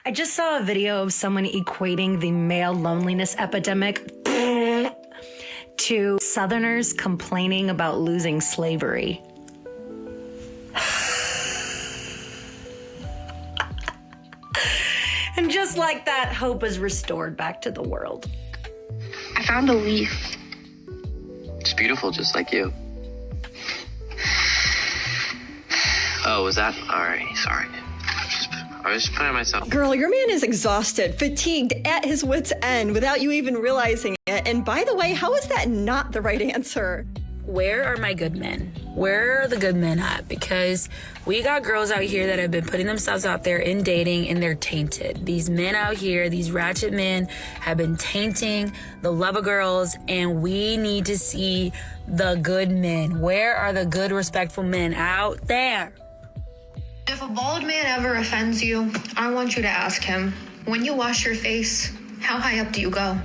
I just saw a video of someone equating the male loneliness epidemic to Southerners complaining about losing slavery. And just like that, hope is restored back to the world. I found a leaf. It's beautiful, just like you. Oh, was that? All right, sorry. I was just putting myself. Girl, your man is exhausted, fatigued, at his wit's end without you even realizing it. And by the way, how is that not the right answer? Where are my good men? Where are the good men at? Because we got girls out here that have been putting themselves out there in dating and they're tainted. These men out here, these ratchet men have been tainting the love of girls, and we need to see the good men. Where are the good, respectful men out there? If a bald man ever offends you, I want you to ask him, when you wash your face, how high up do you go?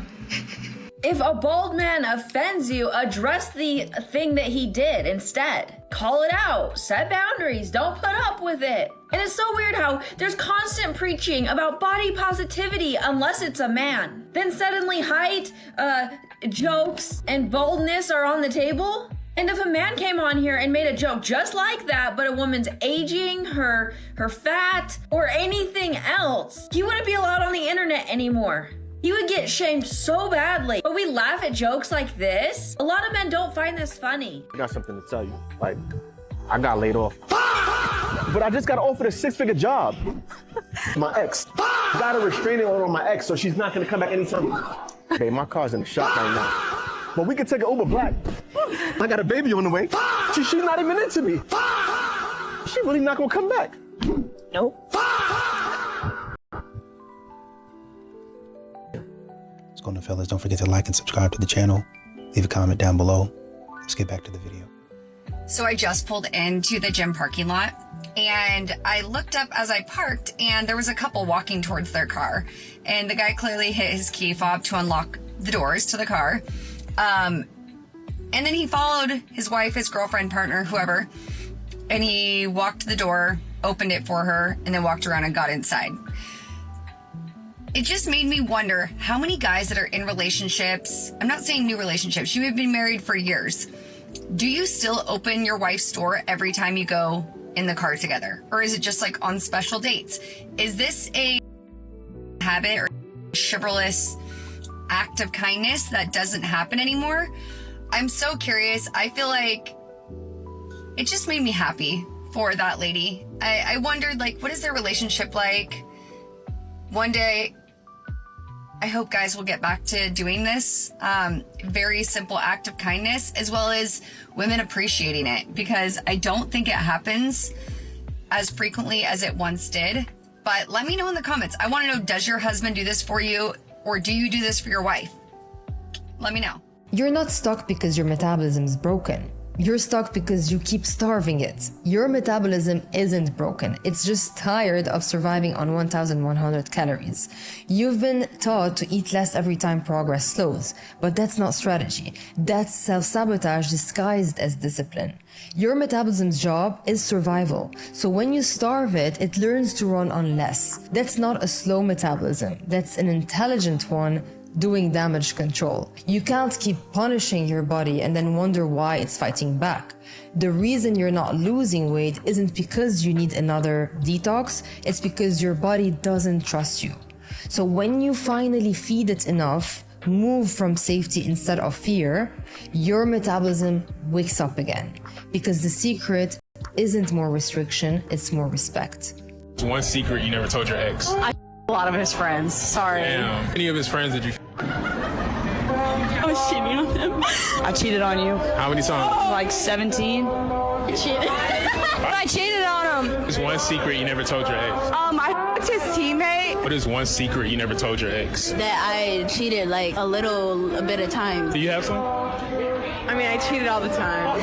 If a bald man offends you, address the thing that he did instead. Call it out. Set boundaries. Don't put up with it. And it's so weird how there's constant preaching about body positivity unless it's a man. Then suddenly height, jokes, and boldness are on the table. And if a man came on here and made a joke just like that, but a woman's aging, her fat, or anything else, he wouldn't be allowed on the internet anymore. He would get shamed so badly. But we laugh at jokes like this. A lot of men don't find this funny. I got something to tell you. Like, I got laid off. But I just got offered a 6-figure job. My ex. Got a restraining order on my ex, so she's not gonna come back anytime. Babe, my car's in the shop right now. But we could take an Uber Black. I got a baby on the way. She's not even into me. She really not gonna come back. Nope. What's going on, fellas? Don't forget to like and subscribe to the channel. Leave a comment down below. Let's get back to the video. So I just pulled into the gym parking lot and I looked up as I parked and there was a couple walking towards their car, and the guy clearly hit his key fob to unlock the doors to the car. And then he followed his wife, his girlfriend, partner, whoever, and he walked to the door, opened it for her, and then walked around and got inside. It just made me wonder how many guys that are in relationships, I'm not saying new relationships, you have been married for years. Do you still open your wife's door every time you go in the car together? Or is it just like on special dates? Is this a habit or chivalrous act of kindness that doesn't happen anymore? I'm so curious. I feel like it just made me happy for that lady. I wondered, like, what is their relationship like? One day, I hope guys will get back to doing this very simple act of kindness, as well as women appreciating it, because I don't think it happens as frequently as it once did. But let me know in the comments. I want to know, does your husband do this for you, or do you do this for your wife? Let me know. You're not stuck because your metabolism is broken. You're stuck because you keep starving it. Your metabolism isn't broken. It's just tired of surviving on 1,100 calories. You've been taught to eat less every time progress slows, but that's not strategy. That's self-sabotage disguised as discipline. Your metabolism's job is survival. So when you starve it, it learns to run on less. That's not a slow metabolism. That's an intelligent one doing damage control. You can't keep punishing your body and then wonder why it's fighting back. The reason you're not losing weight isn't because you need another detox, it's because your body doesn't trust you. So when you finally feed it enough, move from safety instead of fear, your metabolism wakes up again. Because the secret isn't more restriction, it's more respect. One secret you never told your ex. A lot of his friends. Sorry. Damn. Any of his friends did you? I was cheating on him. I cheated on you. How many times? Like 17. Cheated. I cheated on him. There's one secret you never told your ex. I f***ed his teammate. What is one secret you never told your ex? That I cheated like a bit of time. Do you have some? I mean, I cheated all the time.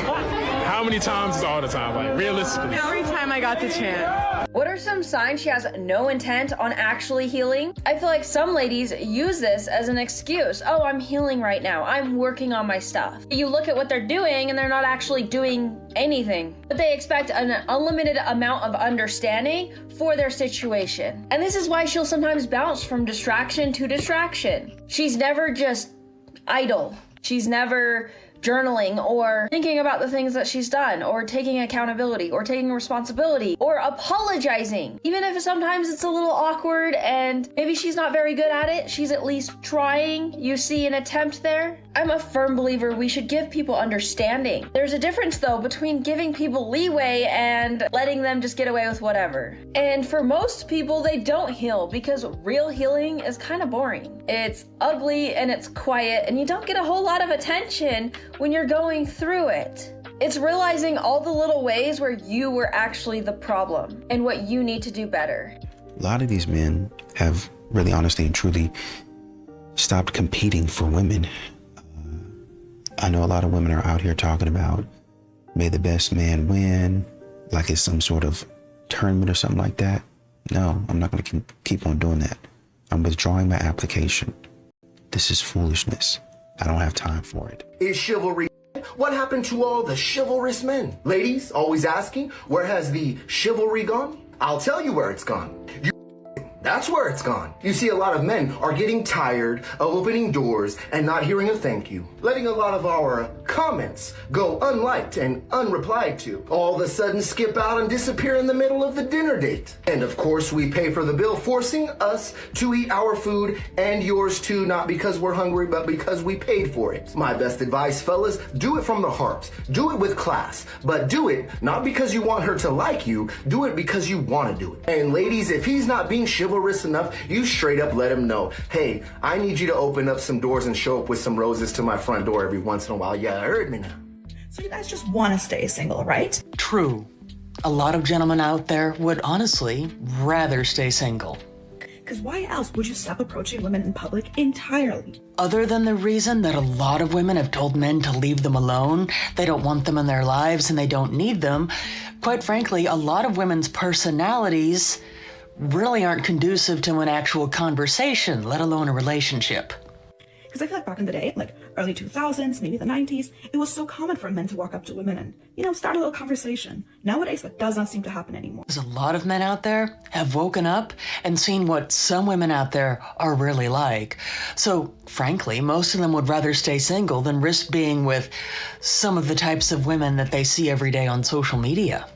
How many times is all the time? Like, realistically? Every time I got the chance. What are some signs she has no intent on actually healing? I feel like some ladies use this as an excuse. Oh, I'm healing right now. I'm working on my stuff. You look at what they're doing and they're not actually doing anything, but they expect an unlimited amount of understanding for their situation. And this is why she'll sometimes bounce from distraction to distraction. She's never just idle. She's never journaling or thinking about the things that she's done or taking accountability or taking responsibility or apologizing. Even if sometimes it's a little awkward and maybe she's not very good at it, she's at least trying. You see an attempt there. I'm a firm believer we should give people understanding. There's a difference though between giving people leeway and letting them just get away with whatever. And for most people, they don't heal because real healing is kind of boring. It's ugly and it's quiet and you don't get a whole lot of attention when you're going through it. It's realizing all the little ways where you were actually the problem and what you need to do better. A lot of these men have really honestly and truly stopped competing for women. I know a lot of women are out here talking about may the best man win, like it's some sort of tournament or something like that. No, I'm not going to keep on doing that. I'm withdrawing my application. This is foolishness. I don't have time for it. Is chivalry? What happened to all the chivalrous men? Ladies, always asking, where has the chivalry gone? I'll tell you where it's gone. That's where it's gone. You see, a lot of men are getting tired of opening doors and not hearing a thank you, letting a lot of our comments go unliked and unreplied to, all of a sudden skip out and disappear in the middle of the dinner date. And of course, we pay for the bill, forcing us to eat our food and yours too, not because we're hungry, but because we paid for it. My best advice, fellas, do it from the heart. Do it with class, but do it not because you want her to like you, do it because you want to do it. And ladies, if he's not being chivalrous enough, you straight up let him know, hey, I need you to open up some doors and show up with some roses to my front door every once in a while. Yeah, heard me now. So you guys just want to stay single, right? True. A lot of gentlemen out there would honestly rather stay single. Because why else would you stop approaching women in public entirely? Other than the reason that a lot of women have told men to leave them alone, they don't want them in their lives and they don't need them, quite frankly, a lot of women's personalities really aren't conducive to an actual conversation, let alone a relationship. Because I feel like back in the day, like early 2000s, maybe the 90s, it was so common for men to walk up to women and, start a little conversation. Nowadays, that does not seem to happen anymore. There's a lot of men out there have woken up and seen what some women out there are really like. So, frankly, most of them would rather stay single than risk being with some of the types of women that they see every day on social media.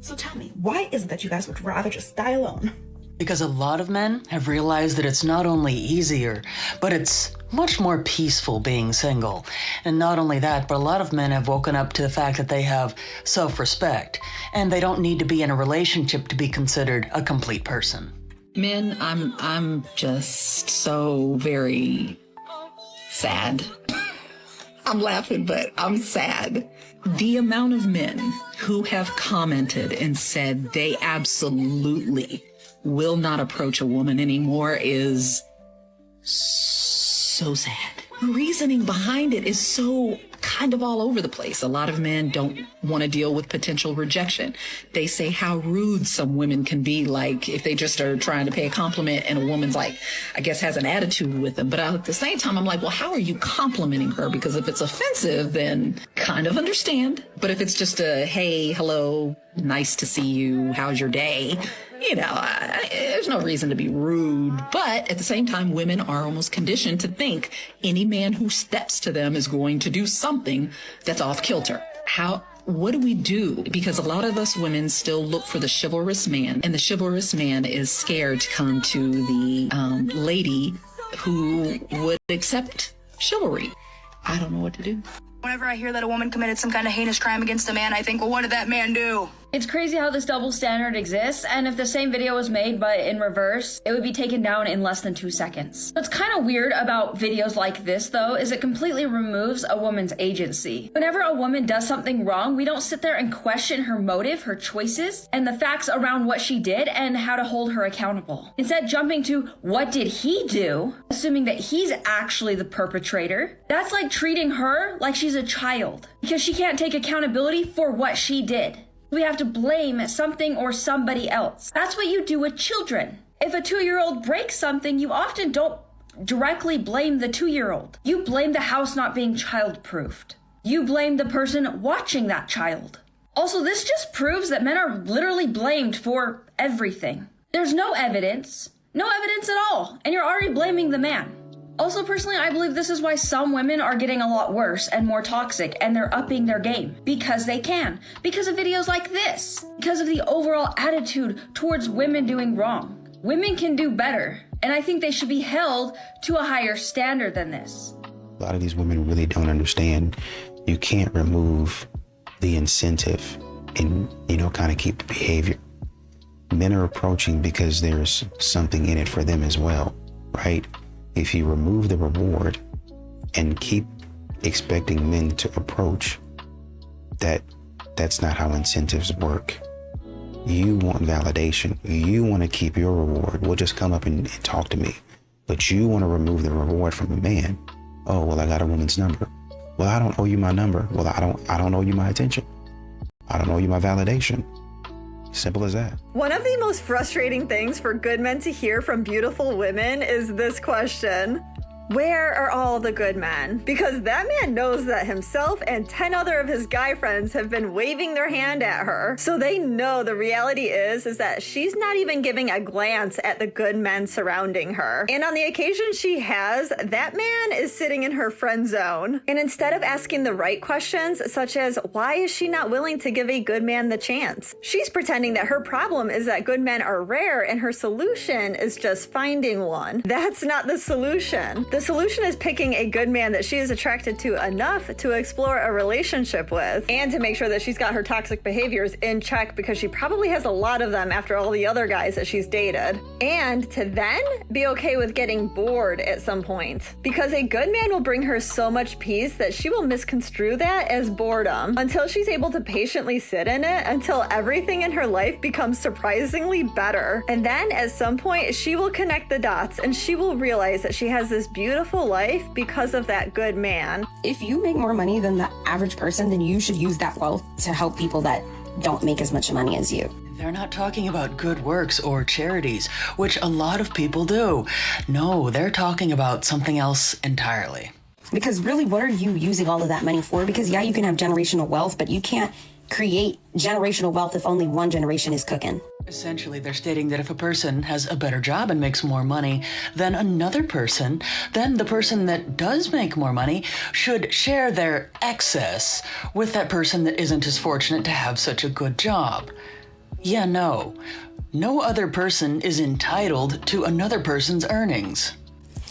So tell me, why is it that you guys would rather just die alone? Because a lot of men have realized that it's not only easier, but it's much more peaceful being single. And not only that, but a lot of men have woken up to the fact that they have self-respect, and they don't need to be in a relationship to be considered a complete person. Men, I'm just so very sad. I'm laughing, but I'm sad. The amount of men who have commented and said they absolutely will not approach a woman anymore is so sad. The reasoning behind it is so kind of all over the place. A lot of men don't want to deal with potential rejection. They say how rude some women can be, like if they just are trying to pay a compliment and a woman's like, I guess has an attitude with them. But at the same time, I'm like, well, how are you complimenting her? Because if it's offensive, then kind of understand. But if it's just a, hey, hello, nice to see you, how's your day? There's no reason to be rude. But at the same time, women are almost conditioned to think any man who steps to them is going to do something that's off kilter. What do we do? Because a lot of us women still look for the chivalrous man, and the chivalrous man is scared to come to the lady who would accept chivalry. I don't know what to do. Whenever I hear that a woman committed some kind of heinous crime against a man, I think, well, what did that man do? It's crazy how this double standard exists, and if the same video was made but in reverse, it would be taken down in less than 2 seconds. What's kind of weird about videos like this, though, is it completely removes a woman's agency. Whenever a woman does something wrong, we don't sit there and question her motive, her choices, and the facts around what she did and how to hold her accountable. Instead, jumping to, what did he do? Assuming that he's actually the perpetrator. That's like treating her like she's a child, because she can't take accountability for what she did. We have to blame something or somebody else. That's what you do with children. If a 2-year-old breaks something, you often don't directly blame the 2-year-old. You blame the house not being child-proofed. You blame the person watching that child. Also, this just proves that men are literally blamed for everything. There's no evidence at all, and you're already blaming the man. Also, personally, I believe this is why some women are getting a lot worse and more toxic, and they're upping their game. Because they can. Because of videos like this. Because of the overall attitude towards women doing wrong. Women can do better, and I think they should be held to a higher standard than this. A lot of these women really don't understand you can't remove the incentive and, kind of keep the behavior. Men are approaching because there's something in it for them as well, right? If you remove the reward and keep expecting men to approach, that's not how incentives work. You want validation. You want to keep your reward. Well, just come up and talk to me. But you want to remove the reward from a man. Oh, well, I got a woman's number. Well, I don't owe you my number. Well, I don't owe you my attention. I don't owe you my validation. Simple as that. One of the most frustrating things for good men to hear from beautiful women is this question. Where are all the good men? Because that man knows that himself and 10 other of his guy friends have been waving their hand at her. So they know the reality is that she's not even giving a glance at the good men surrounding her. And on the occasion she has, that man is sitting in her friend zone. And instead of asking the right questions, such as why is she not willing to give a good man the chance? She's pretending that her problem is that good men are rare and her solution is just finding one. That's not the solution. The solution is picking a good man that she is attracted to enough to explore a relationship with and to make sure that she's got her toxic behaviors in check because she probably has a lot of them after all the other guys that she's dated. And to then be okay with getting bored at some point because a good man will bring her so much peace that she will misconstrue that as boredom until she's able to patiently sit in it until everything in her life becomes surprisingly better. And then at some point she will connect the dots and she will realize that she has this beautiful life because of that good man. If you make more money than the average person, then you should use that wealth to help people that don't make as much money as you. They're not talking about good works or charities, which a lot of people do. No, they're talking about something else entirely. Because really, what are you using all of that money for? Because yeah, you can have generational wealth, but you can't create generational wealth if only one generation is cooking. Essentially, they're stating that if a person has a better job and makes more money than another person, then the person that does make more money should share their excess with that person that isn't as fortunate to have such a good job. Yeah, no. No other person is entitled to another person's earnings.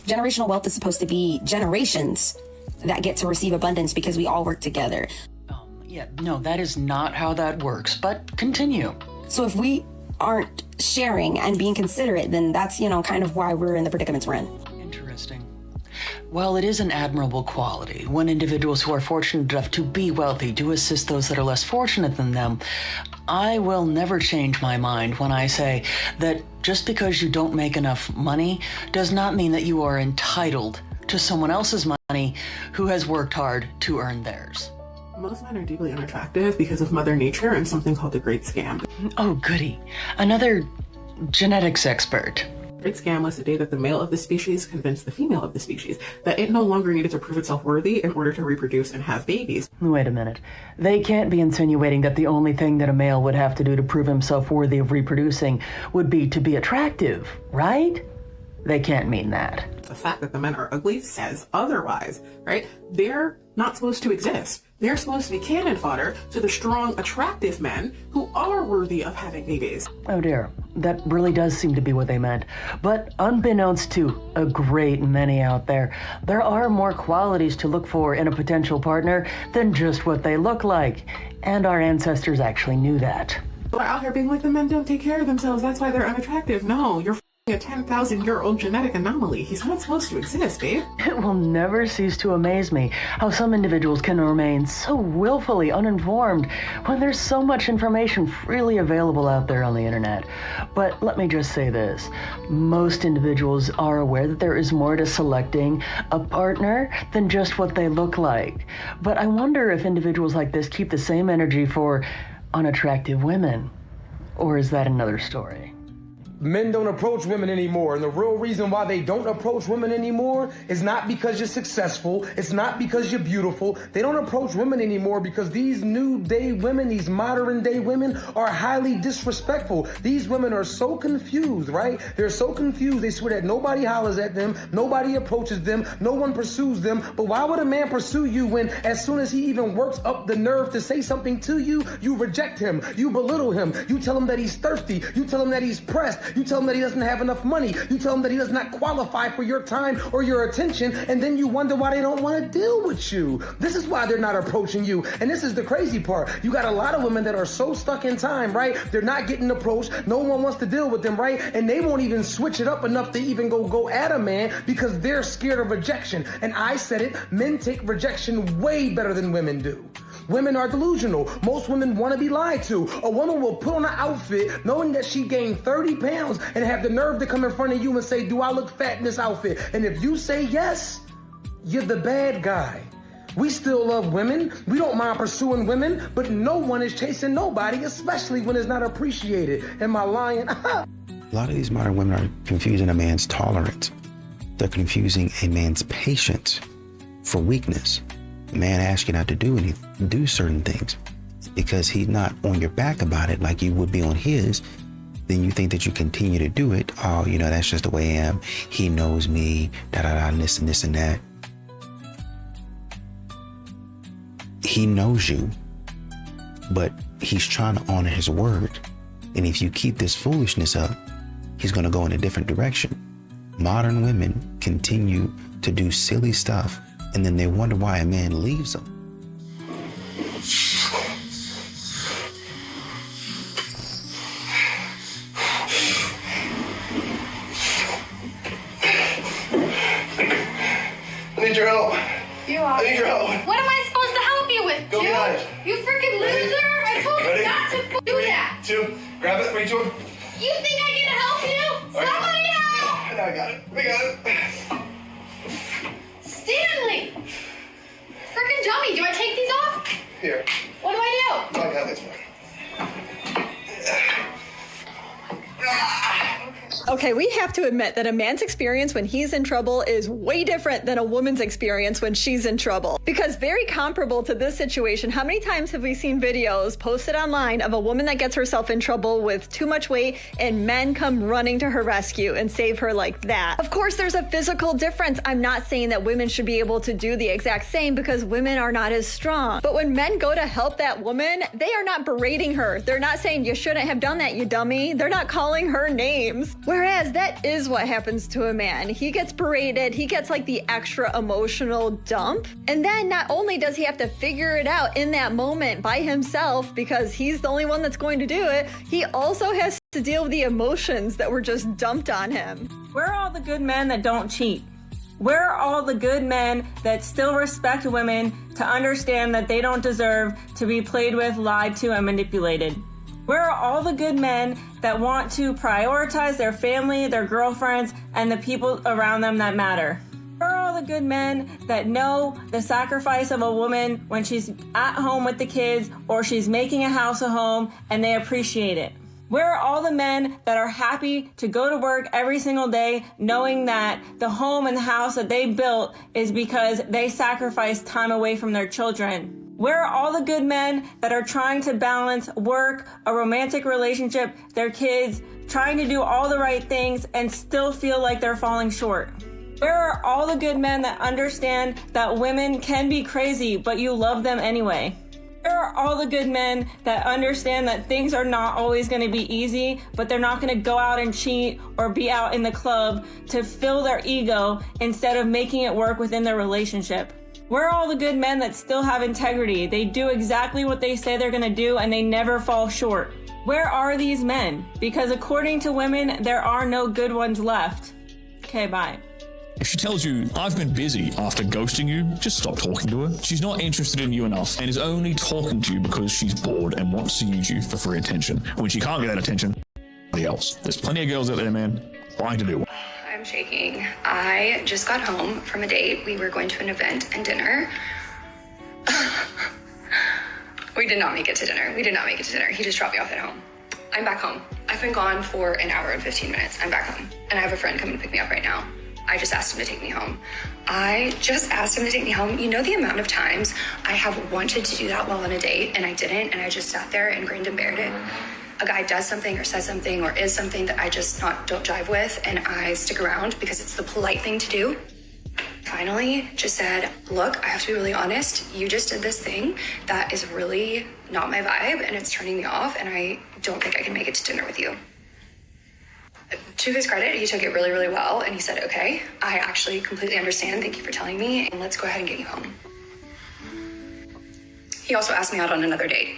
Generational wealth is supposed to be generations that get to receive abundance because we all work together. Yeah, no, that is not how that works, but continue. So if we aren't sharing and being considerate, then that's, kind of why we're in the predicaments we're in. Interesting. While it is an admirable quality when individuals who are fortunate enough to be wealthy do assist those that are less fortunate than them, I will never change my mind when I say that just because you don't make enough money does not mean that you are entitled to someone else's money who has worked hard to earn theirs. Most men are deeply unattractive because of Mother Nature and something called the Great Scam. Oh, goody. Another genetics expert. Great Scam was the day that the male of the species convinced the female of the species that it no longer needed to prove itself worthy in order to reproduce and have babies. Wait a minute. They can't be insinuating that the only thing that a male would have to do to prove himself worthy of reproducing would be to be attractive, right? They can't mean that. The fact that the men are ugly says otherwise, right? They're not supposed to exist. They're supposed to be cannon fodder to the strong, attractive men who are worthy of having babies. Oh dear, that really does seem to be what they meant. But unbeknownst to a great many out there, there are more qualities to look for in a potential partner than just what they look like. And our ancestors actually knew that. They're out here being like, the men don't take care of themselves, that's why they're unattractive. No, you're a 10,000-year-old genetic anomaly. He's not supposed to exist, babe. It will never cease to amaze me how some individuals can remain so willfully uninformed when there's so much information freely available out there on the internet. But let me just say this. Most individuals are aware that there is more to selecting a partner than just what they look like. But I wonder if individuals like this keep the same energy for unattractive women? Or is that another story? Men don't approach women anymore. And the real reason why they don't approach women anymore is not because you're successful. It's not because you're beautiful. They don't approach women anymore because these new day women, these modern day women are highly disrespectful. These women are so confused, right? They're so confused. They swear that nobody hollers at them. Nobody approaches them. No one pursues them. But why would a man pursue you when as soon as he even works up the nerve to say something to you, you reject him. You belittle him. You tell him that he's thirsty. You tell him that he's pressed. You tell him that he doesn't have enough money. You tell him that he does not qualify for your time or your attention, and then you wonder why they don't want to deal with you. This is why they're not approaching you. And this is the crazy part. You got a lot of women that are so stuck in time, right? They're not getting approached. No one wants to deal with them, right? And they won't even switch it up enough to even go at a man because they're scared of rejection. And I said it, men take rejection way better than women do. Women are delusional. Most women want to be lied to. A woman will put on an outfit knowing that she gained 30 pounds and have the nerve to come in front of you and say, do I look fat in this outfit? And if you say yes, you're the bad guy. We still love women. We don't mind pursuing women, but no one is chasing nobody, especially when it's not appreciated. Am I lying? A lot of these modern women are confusing a man's tolerance. They're confusing a man's patience for weakness. A man asks you not to do certain things because he's not on your back about it like you would be on his. Then you think that you continue to do it. Oh, that's just the way I am. He knows me, and this and this and that. He knows you, but he's trying to honor his word. And if you keep this foolishness up, he's going to go in a different direction. Modern women continue to do silly stuff, and then they wonder why a man leaves them. I need your help. I need your help. What am I supposed to help you with, Go behind. You freaking loser! I told you not to do that. 2, grab it, reach one. You think I can help you? Somebody help! I got it. We got it. Stanley! Freaking dummy, do I take these off? Here. What do I do? I got this one. Okay, we have to admit that a man's experience when he's in trouble is way different than a woman's experience when she's in trouble. Because very comparable to this situation, how many times have we seen videos posted online of a woman that gets herself in trouble with too much weight and men come running to her rescue and save her like that? Of course, there's a physical difference. I'm not saying that women should be able to do the exact same because women are not as strong. But when men go to help that woman, they are not berating her. They're not saying, you shouldn't have done that, you dummy. They're not calling her names. Whereas that is what happens to a man. He gets berated, he gets like the extra emotional dump. And then not only does he have to figure it out in that moment by himself because he's the only one that's going to do it, he also has to deal with the emotions that were just dumped on him. Where are all the good men that don't cheat? Where are all the good men that still respect women to understand that they don't deserve to be played with, lied to, and manipulated? Where are all the good men that want to prioritize their family, their girlfriends, and the people around them that matter? Where are all the good men that know the sacrifice of a woman when she's at home with the kids or she's making a house a home and they appreciate it? Where are all the men that are happy to go to work every single day knowing that the home and the house that they built is because they sacrificed time away from their children? Where are all the good men that are trying to balance work, a romantic relationship, their kids, trying to do all the right things and still feel like they're falling short? Where are all the good men that understand that women can be crazy, but you love them anyway? Where are all the good men that understand that things are not always going to be easy, but they're not going to go out and cheat or be out in the club to fill their ego instead of making it work within their relationship? Where are all the good men that still have integrity? They do exactly what they say they're gonna do and they never fall short. Where are these men? Because according to women, there are no good ones left. Okay, bye. If she tells you, I've been busy after ghosting you, just stop talking to her. She's not interested in you enough and is only talking to you because she's bored and wants to use you for free attention. When she can't get that attention, somebody else. There's plenty of girls out there, man, trying to do. I'm shaking. I just got home from a date. We were going to an event and dinner. We did not make it to dinner. He just dropped me off at home. I'm back home. I've been gone for an hour and 15 minutes. I'm back home. And I have a friend coming to pick me up right now. I just asked him to take me home. You know the amount of times I have wanted to do that while on a date and I didn't, and I just sat there and grinned and bared it. A guy does something or says something or is something that I just don't jive with, and I stick around because it's the polite thing to do. Finally, just said, look, I have to be really honest. You just did this thing that is really not my vibe and it's turning me off, and I don't think I can make it to dinner with you. To his credit, he took it really, really well, and he said, okay, I actually completely understand. Thank you for telling me, and let's go ahead and get you home. He also asked me out on another date.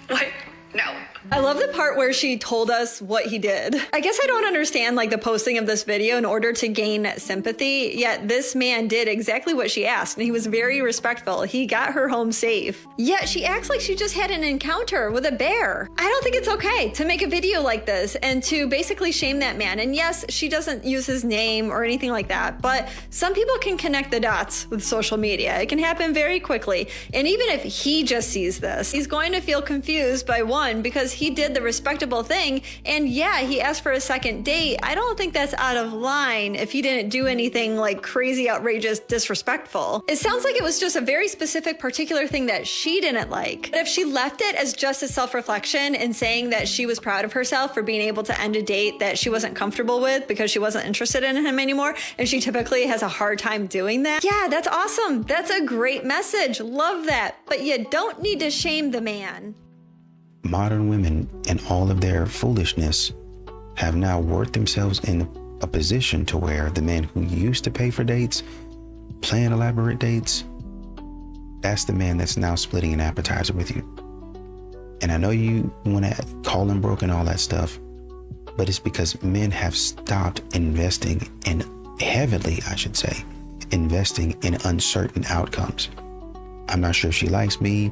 What? No. I love the part where she told us what he did. I guess I don't understand like the posting of this video in order to gain sympathy, yet this man did exactly what she asked, and he was very respectful. He got her home safe. Yet she acts like she just had an encounter with a bear. I don't think it's okay to make a video like this and to basically shame that man. And yes, she doesn't use his name or anything like that, but some people can connect the dots with social media. It can happen very quickly. And even if he just sees this, he's going to feel confused by one, because he did the respectable thing, and yeah, he asked for a second date. I don't think that's out of line if he didn't do anything like crazy, outrageous, disrespectful. It sounds like it was just a very specific, particular thing that she didn't like. But if she left it as just a self-reflection and saying that she was proud of herself for being able to end a date that she wasn't comfortable with because she wasn't interested in him anymore, and she typically has a hard time doing that, yeah, that's awesome. That's a great message. Love that. But you don't need to shame the man. Modern women and all of their foolishness have now worked themselves in a position to where the man who used to pay for dates, plan elaborate dates, that's the man that's now splitting an appetizer with you. And I know you want to call him broke and all that stuff, but it's because men have stopped investing in heavily, I should say, investing in uncertain outcomes. I'm not sure if she likes me.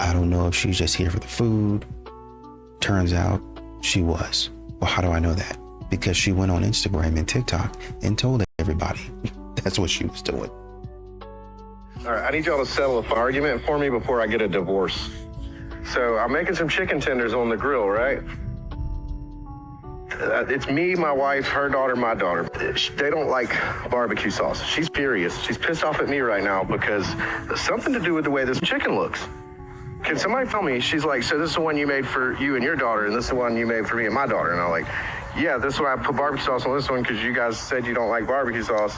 I don't know if she's just here for the food. Turns out she was. Well, how do I know that? Because she went on Instagram and TikTok and told everybody that's what she was doing. All right, I need y'all to settle an argument for me before I get a divorce. So I'm making some chicken tenders on the grill, right? It's me, my wife, her daughter, my daughter. They don't like barbecue sauce. She's furious. She's pissed off at me right now because there's something to do with the way this chicken looks. Can somebody tell me? She's like, so this is the one you made for you and your daughter, and this is the one you made for me and my daughter. And I'm like, yeah, this one I put barbecue sauce on this one because you guys said you don't like barbecue sauce.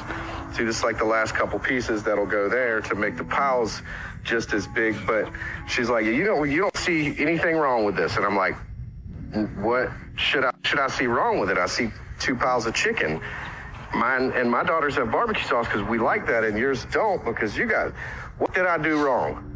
See, this is like the last couple pieces that'll go there to make the piles just as big. But she's like, you don't see anything wrong with this. And I'm like, what should I see wrong with it? I see 2 piles of chicken. Mine and my daughters have barbecue sauce because we like that, and yours don't because you guys. What did I do wrong?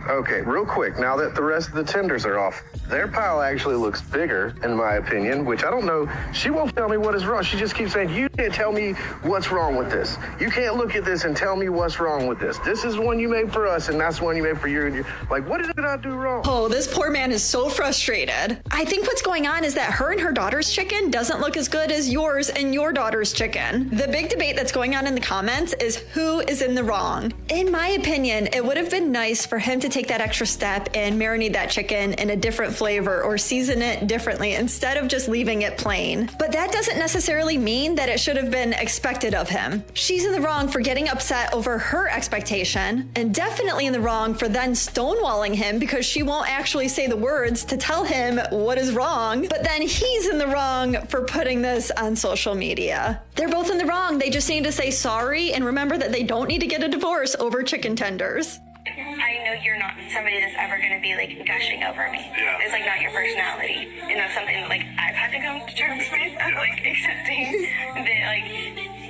Okay, real quick, now that the rest of the tenders are off, their pile actually looks bigger, in my opinion, which I don't know. She won't tell me what is wrong. She just keeps saying, you can't tell me what's wrong with this. You can't look at this and tell me what's wrong with this. This is one you made for us, and that's one you made for you. And you. Like, what did I do wrong? Oh, this poor man is so frustrated. I think what's going on is that her and her daughter's chicken doesn't look as good as yours and your daughter's chicken. The big debate that's going on in the comments is who is in the wrong. In my opinion, it would have been nice for him to take that extra step and marinate that chicken in a different flavor or season it differently instead of just leaving it plain. But that doesn't necessarily mean that it should have been expected of him. She's in the wrong for getting upset over her expectation, and definitely in the wrong for then stonewalling him because she won't actually say the words to tell him what is wrong. But then he's in the wrong for putting this on social media. They're both in the wrong. They just need to say sorry and remember that they don't need to get a divorce over chicken tenders. I know you're not somebody that's ever going to be like gushing over me. Yeah. It's like not your personality. And that's something that, like, I've had to come to terms with. I'm like accepting that, like,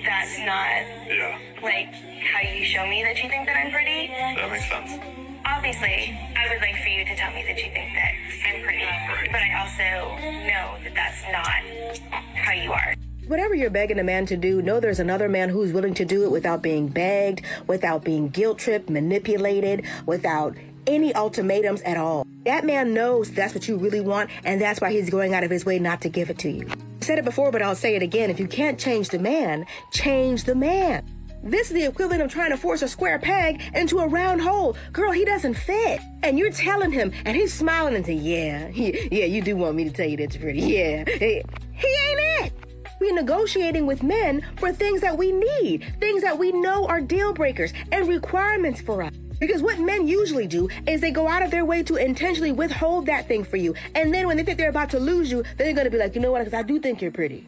that's not like how you show me that you think that I'm pretty. That makes sense. Obviously, I would like for you to tell me that you think that I'm pretty. Right. But I also know that that's not how you are. Whatever you're begging a man to do, know there's another man who's willing to do it without being begged, without being guilt-tripped, manipulated, without any ultimatums at all. That man knows that's what you really want, and that's why he's going out of his way not to give it to you. I said it before, but I'll say it again. If you can't change the man, change the man. This is the equivalent of trying to force a square peg into a round hole. Girl, he doesn't fit. And you're telling him, and he's smiling and saying, yeah, you do want me to tell you that's pretty. Yeah, he ain't it. We're negotiating with men for things that we need, things that we know are deal breakers and requirements for us. Because what men usually do is they go out of their way to intentionally withhold that thing for you. And then when they think they're about to lose you, then they're going to be like, you know what, because I do think you're pretty.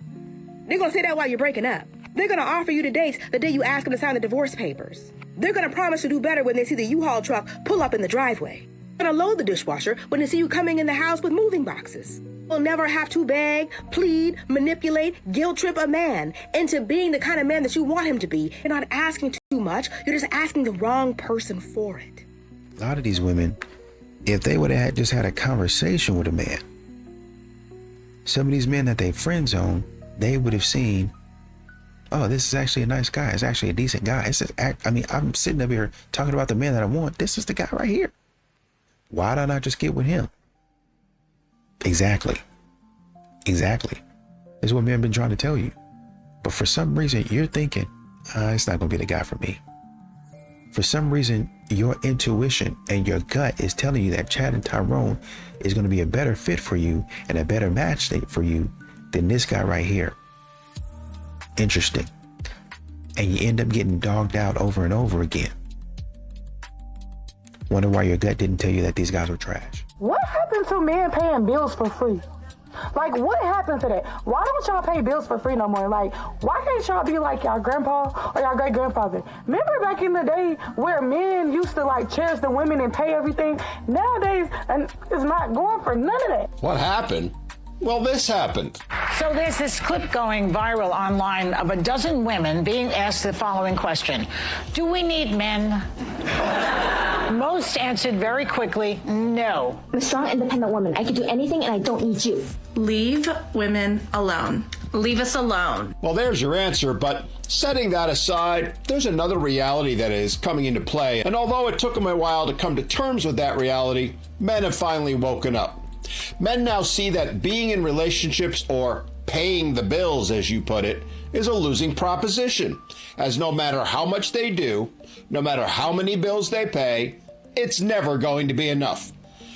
They're going to say that while you're breaking up. They're going to offer you the dates the day you ask them to sign the divorce papers. They're going to promise to do better when they see the U-Haul truck pull up in the driveway. They're going to load the dishwasher when they see you coming in the house with moving boxes. You'll never have to beg, plead, manipulate, guilt trip a man into being the kind of man that you want him to be. You're not asking too much. You're just asking the wrong person for it. A lot of these women, if they would have just had a conversation with a man, some of these men that they friend zone, they would have seen, oh, this is actually a nice guy. It's actually a decent guy. I'm sitting up here talking about the man that I want. This is the guy right here. Why don't I just get with him? Exactly. This is what men have been trying to tell you. But for some reason, you're thinking, it's not going to be the guy for me. For some reason, your intuition and your gut is telling you that Chad and Tyrone is going to be a better fit for you and a better match for you than this guy right here. Interesting. And you end up getting dogged out over and over again. Wonder why your gut didn't tell you that these guys were trash. What happened to men paying bills for free? Like, what happened to that? Why don't y'all pay bills for free no more? Like, why can't y'all be like y'all grandpa or y'all great-grandfather? Remember back in the day where men used to, like, cherish the women and pay everything? Nowadays, and it's not going for none of that. What happened? Well, this happened. So there's this clip going viral online of a dozen women being asked the following question. Do we need men? Most answered very quickly, no. I'm a strong, independent woman. I can do anything and I don't need you. Leave women alone. Leave us alone. Well, there's your answer, but setting that aside, there's another reality that is coming into play. And although it took them a while to come to terms with that reality, men have finally woken up. Men now see that being in relationships, or paying the bills, as you put it, is a losing proposition, as no matter how much they do, no matter how many bills they pay, it's never going to be enough.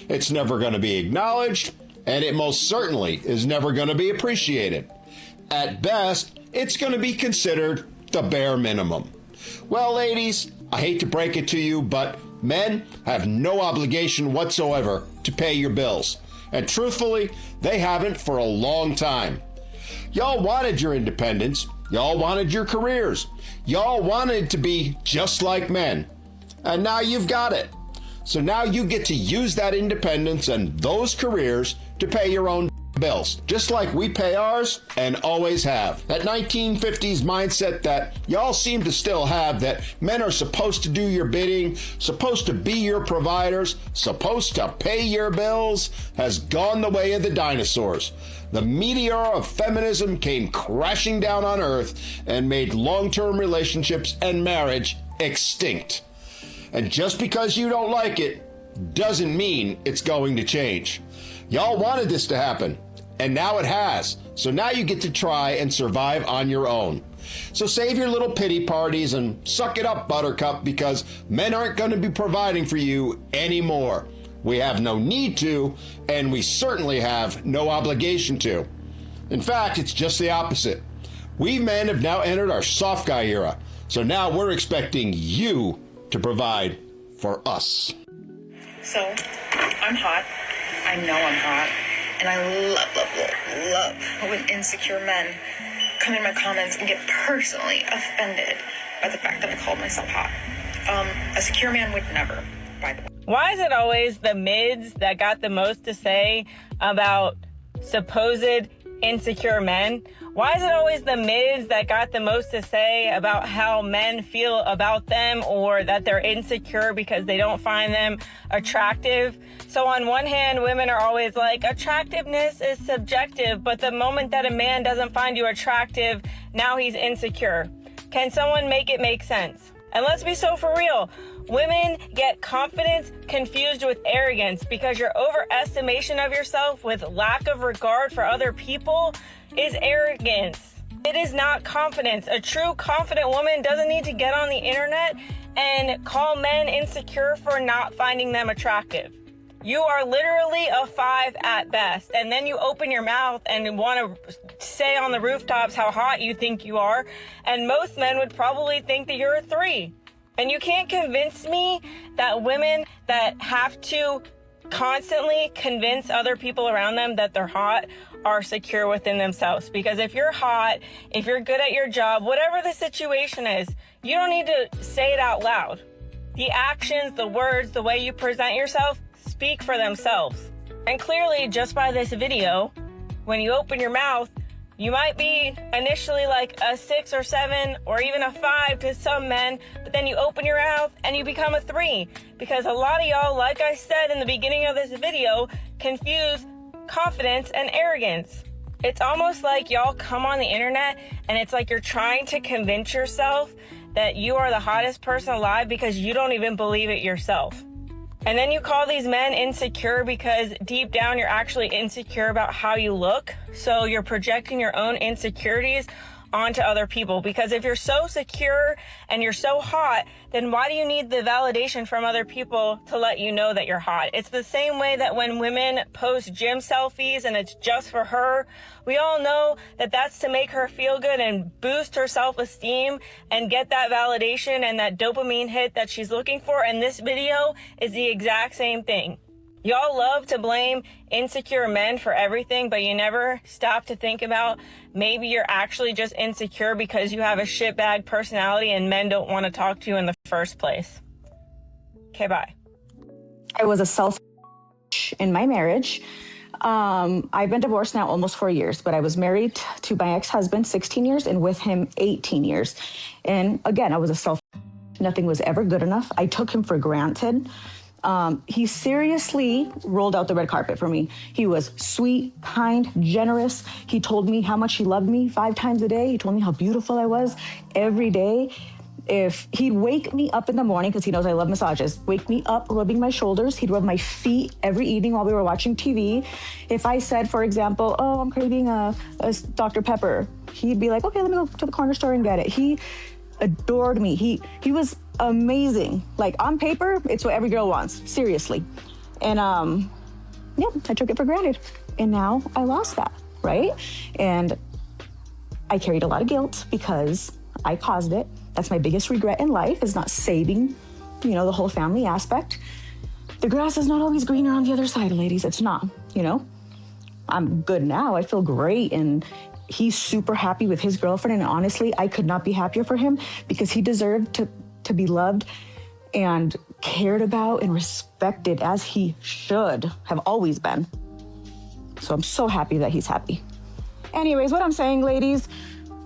It's never going to be acknowledged, and it most certainly is never going to be appreciated. At best, it's going to be considered the bare minimum. Well, ladies, I hate to break it to you, but men have no obligation whatsoever to pay your bills. And truthfully, they haven't for a long time. Y'all wanted your independence. Y'all wanted your careers. Y'all wanted to be just like men. And now you've got it. So now you get to use that independence and those careers to pay your own bills, just like we pay ours and always have. That 1950s mindset that y'all seem to still have, that men are supposed to do your bidding, supposed to be your providers, supposed to pay your bills, has gone the way of the dinosaurs. The meteor of feminism came crashing down on Earth and made long-term relationships and marriage extinct. And just because you don't like it doesn't mean it's going to change. Y'all wanted this to happen, and now it has. So now you get to try and survive on your own. So save your little pity parties and suck it up, Buttercup, because men aren't going to be providing for you anymore. We have no need to, and we certainly have no obligation to. In fact, it's just the opposite. We men have now entered our soft guy era, so now we're expecting you to provide for us. So, I'm hot. I know I'm hot. And I love when insecure men come in my comments and get personally offended by the fact that I called myself hot. A secure man would never, by the way. Why is it always the mids that got the most to say about supposed insecure men? Why is it always the mids that got the most to say about how men feel about them, or that they're insecure because they don't find them attractive? So on one hand, women are always like, attractiveness is subjective, but the moment that a man doesn't find you attractive, now he's insecure. Can someone make it make sense? And let's be so for real. Women get confidence confused with arrogance, because your overestimation of yourself with lack of regard for other people is arrogance. It is not confidence. A true confident woman doesn't need to get on the internet and call men insecure for not finding them attractive. You are literally a 5 at best. And then you open your mouth and want to say on the rooftops how hot you think you are. And most men would probably think that you're a 3. And you can't convince me that women that have to constantly convince other people around them that they're hot are secure within themselves. Because if you're hot, if you're good at your job, whatever the situation is, you don't need to say it out loud. The actions, the words, the way you present yourself speak for themselves. And clearly, just by this video, when you open your mouth, you might be initially like a 6 or 7 or even a 5 to some men, but then you open your mouth and you become a 3. Because a lot of y'all, like I said in the beginning of this video, confuse confidence and arrogance. It's almost like y'all come on the internet and it's like you're trying to convince yourself that you are the hottest person alive because you don't even believe it yourself. And then you call these men insecure because deep down you're actually insecure about how you look. So you're projecting your own insecurities onto other people. Because if you're so secure and you're so hot, then why do you need the validation from other people to let you know that you're hot? It's the same way that when women post gym selfies and it's just for her, we all know that that's to make her feel good and boost her self-esteem and get that validation and that dopamine hit that she's looking for. And this video is the exact same thing. Y'all love to blame insecure men for everything, but you never stop to think about maybe you're actually just insecure because you have a shitbag personality and men don't want to talk to you in the first place. Okay, bye. I was a selfish in my marriage. I've been divorced now almost 4 years, but I was married to my ex-husband 16 years and with him 18 years. And again, I was a selfish. Nothing was ever good enough. I took him for granted. He seriously rolled out the red carpet for me. He was sweet, kind, generous. He told me how much he loved me 5 times a day. He told me how beautiful I was every day. If he'd wake me up in the morning, because he knows I love massages, wake me up rubbing my shoulders. He'd rub my feet every evening while we were watching TV. If I said, for example, oh, I'm craving a Dr. Pepper, he'd be like, okay, let me go to the corner store and get it. He adored me. He was amazing. Like on paper, it's what every girl wants, seriously. And yeah, I took it for granted. And now I lost that, right? And I carried a lot of guilt because I caused it. That's my biggest regret in life, is not saving, the whole family aspect. The grass is not always greener on the other side, ladies. It's not, I'm good now. I feel great. And he's super happy with his girlfriend. And honestly, I could not be happier for him because he deserved to be loved and cared about and respected as he should have always been. So I'm so happy that he's happy. Anyways, what I'm saying, ladies,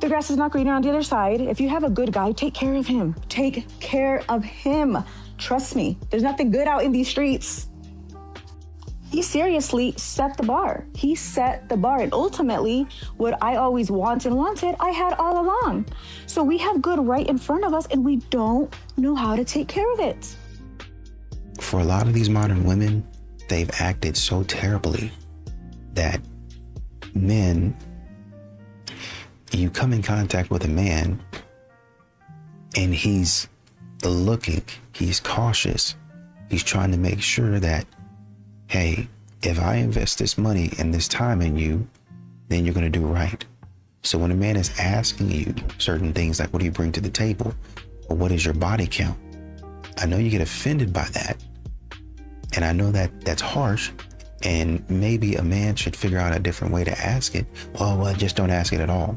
the grass is not greener on the other side. If you have a good guy, take care of him. Take care of him. Trust me, there's nothing good out in these streets. He seriously set the bar. He set the bar. And ultimately, what I always wanted, I had all along. So we have good right in front of us and we don't know how to take care of it. For a lot of these modern women, they've acted so terribly that men, you come in contact with a man and he's looking, he's cautious. He's trying to make sure that, hey, if I invest this money and this time in you, then you're going to do right. So when a man is asking you certain things like, what do you bring to the table? Or what is your body count? I know you get offended by that. And I know that that's harsh. And maybe a man should figure out a different way to ask it. Well, just don't ask it at all.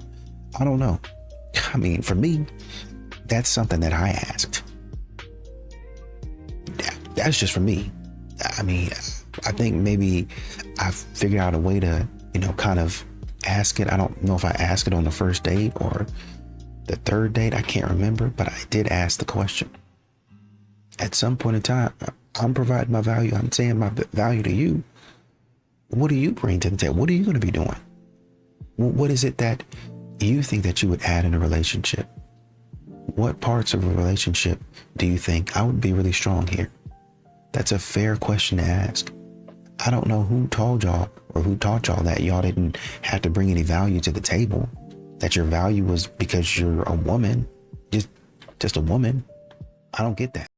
I don't know. I mean, for me, that's something that I asked. That's just for me. I mean, I think maybe I figured out a way to, kind of ask it. I don't know if I asked it on the first date or the third date. I can't remember, but I did ask the question. At some point in time, I'm providing my value. I'm saying my value to you. What do you bring to the table? What are you going to be doing? What is it that you think that you would add in a relationship? What parts of a relationship do you think I would be really strong here? That's a fair question to ask. I don't know who told y'all or who taught y'all that y'all didn't have to bring any value to the table. that your value was because you're a woman, just a woman. I don't get that.